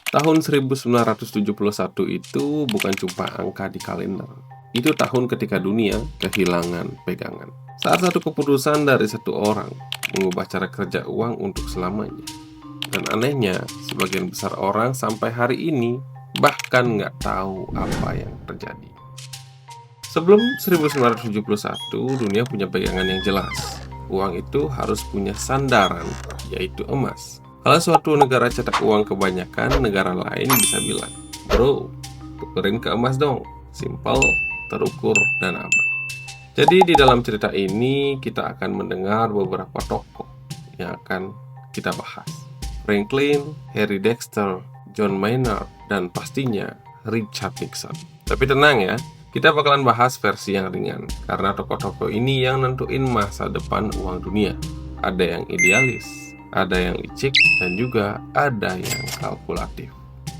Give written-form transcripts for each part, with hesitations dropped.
Tahun 1971 itu bukan cuma angka di kalender. Itu tahun ketika dunia kehilangan pegangan. Saat satu keputusan dari satu orang mengubah cara kerja uang untuk selamanya. Dan anehnya, sebagian besar orang sampai hari ini bahkan nggak tahu apa yang terjadi. Sebelum 1971, dunia punya pegangan yang jelas. Uang itu harus punya sandaran, yaitu emas. Kalau suatu negara cetak uang kebanyakan, negara lain bisa bilang, "Bro, tukerin ke emas dong." Simple, terukur, dan aman. Jadi di dalam cerita ini kita akan mendengar beberapa tokoh yang akan kita bahas. Franklin, Harry Dexter, John Maynard, dan pastinya Richard Nixon. Tapi tenang ya, kita bakalan bahas versi yang ringan, karena tokoh-tokoh ini yang nentuin masa depan uang dunia. Ada yang idealis, ada yang licik, dan juga ada yang kalkulatif.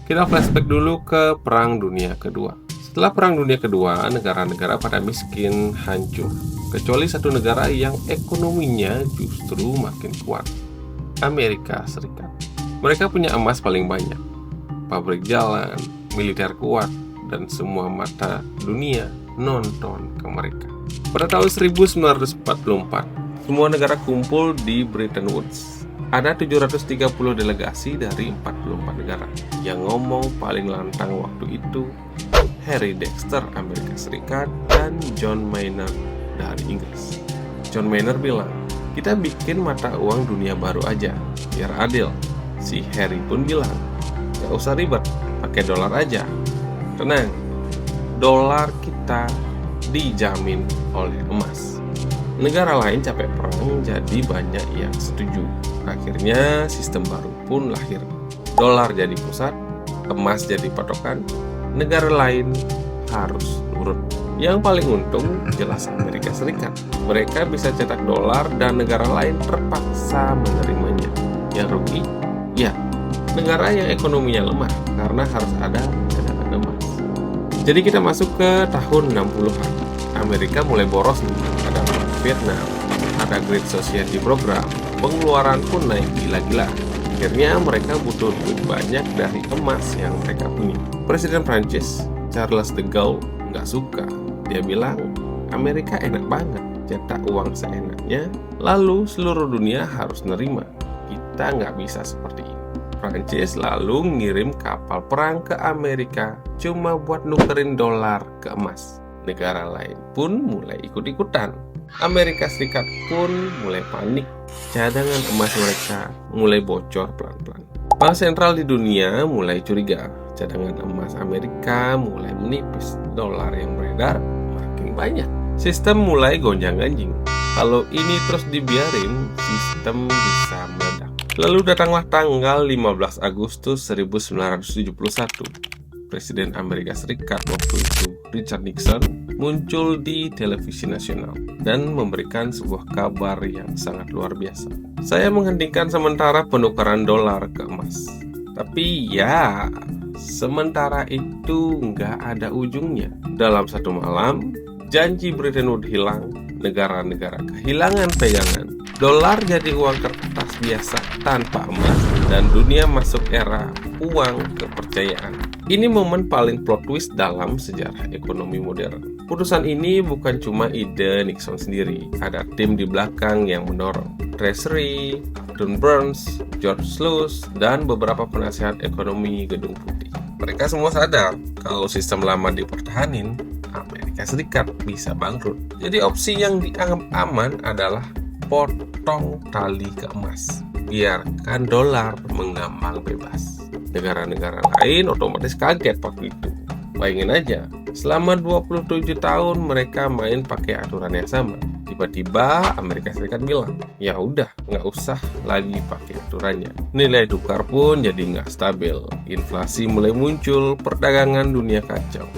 Kita flashback dulu ke Perang Dunia Kedua. Setelah Perang Dunia Kedua, negara-negara pada miskin hancur, kecuali satu negara yang ekonominya justru makin kuat, Amerika Serikat. Mereka punya emas paling banyak, pabrik jalan, militer kuat, dan semua mata dunia nonton ke mereka. Pada tahun 1944, semua negara kumpul di Bretton Woods. Ada 730 delegasi dari 44 negara. Yang ngomong paling lantang waktu itu Harry Dexter Amerika Serikat dan John Maynard dari Inggris. John Maynard bilang, "Kita bikin mata uang dunia baru aja, biar adil." Si Harry pun bilang, "Gak usah ribet, pakai dolar aja." Tenang, dolar kita dijamin oleh emas. Negara lain capek perang, jadi banyak yang setuju. Akhirnya sistem baru pun lahir. Dolar jadi pusat, emas jadi patokan, negara lain harus nurut. Yang paling untung jelas Amerika Serikat. Mereka bisa cetak dolar dan negara lain terpaksa menerimanya. Yang rugi? Ya, negara yang ekonominya lemah karena harus ada cadangan emas. Jadi kita masuk ke tahun 60-an. Amerika mulai boros nih. Ada perang Vietnam, ada Great Society Program, pengeluaran pun naik gila-gila. Akhirnya mereka butuh duit banyak dari emas yang mereka punya. Presiden Prancis, Charles de Gaulle, nggak suka. Dia bilang, Amerika enak banget, cetak uang seenaknya, lalu seluruh dunia harus nerima. Kita nggak bisa seperti ini. Prancis lalu ngirim kapal perang ke Amerika cuma buat nukerin dolar ke emas. Negara lain pun mulai ikut-ikutan. Amerika Serikat pun mulai panik. Cadangan emas mereka mulai bocor pelan-pelan. Bank sentral di dunia mulai curiga. Cadangan emas Amerika mulai menipis. Dolar yang beredar makin banyak. Sistem mulai gonjang-ganjing. Kalau ini terus dibiarin, sistem bisa meledak. Lalu datanglah tanggal 15 Agustus 1971. Presiden Amerika Serikat waktu itu, Richard Nixon, muncul di televisi nasional dan memberikan sebuah kabar yang sangat luar biasa. "Saya menghentikan sementara penukaran dolar ke emas." Tapi ya, sementara itu nggak ada ujungnya. Dalam satu malam, janji Bretton Woods hilang, negara-negara kehilangan pegangan, dolar jadi uang kertas biasa tanpa emas, dan dunia masuk era uang kepercayaan. Ini momen paling plot twist dalam sejarah ekonomi modern. Putusan ini bukan cuma ide Nixon sendiri. Ada tim di belakang yang mendorong. Treasury, Don Burns, George Slush, dan beberapa penasihat ekonomi Gedung Putih. Mereka semua sadar kalau sistem lama dipertahanin, Amerika Serikat bisa bangkrut. Jadi opsi yang dianggap aman adalah potong tali ke emas. Biarkan dolar mengambang bebas. Negara-negara lain otomatis kaget waktu itu. Bayangin aja, selama 27 tahun mereka main pakai aturan yang sama. Tiba-tiba Amerika Serikat bilang, ya udah, nggak usah lagi pakai aturannya. Nilai tukar pun jadi nggak stabil. Inflasi mulai muncul, perdagangan dunia kacau.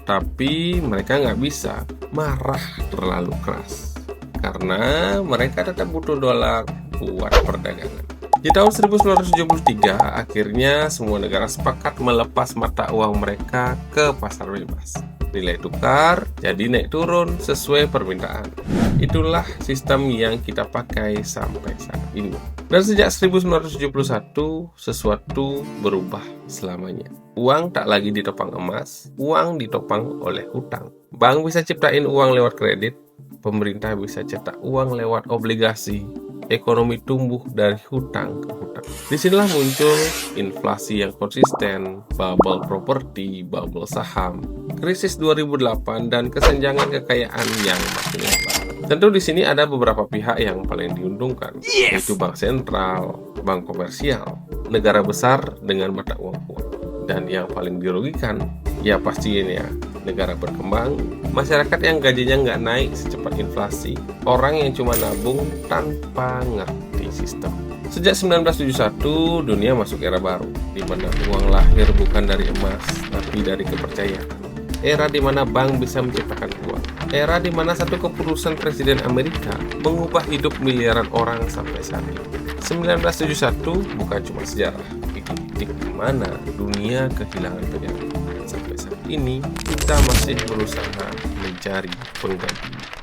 Tapi mereka nggak bisa marah terlalu keras, karena mereka tetap butuh dolar buat perdagangan. Di tahun 1973, akhirnya semua negara sepakat melepas mata uang mereka ke pasar bebas. Nilai tukar jadi naik turun sesuai permintaan. Itulah sistem yang kita pakai sampai saat ini. Dan sejak 1971, sesuatu berubah selamanya. Uang tak lagi ditopang emas, uang ditopang oleh hutang. Bank bisa ciptain uang lewat kredit, pemerintah bisa cetak uang lewat obligasi. Ekonomi tumbuh dari hutang ke hutang. Disinilah muncul inflasi yang konsisten, bubble properti, bubble saham, krisis 2008, dan kesenjangan kekayaan yang makin lebar. Tentu di sini ada beberapa pihak yang paling diuntungkan, yaitu bank sentral, bank komersial, negara besar dengan mata uang kuat. Dan yang paling dirugikan, ya pastinya negara berkembang, masyarakat yang gajinya nggak naik secepat inflasi, orang yang cuma nabung tanpa ngerti sistem. Sejak 1971, dunia masuk era baru, di mana uang lahir bukan dari emas, tapi dari kepercayaan. Era di mana bank bisa menciptakan uang. Era di mana satu keputusan Presiden Amerika mengubah hidup miliaran orang sampai saat ini. 1971 bukan cuma sejarah, itu titik di mana dunia kehilangan pegangan. Sampai saat ini kita masih berusaha mencari pengganti.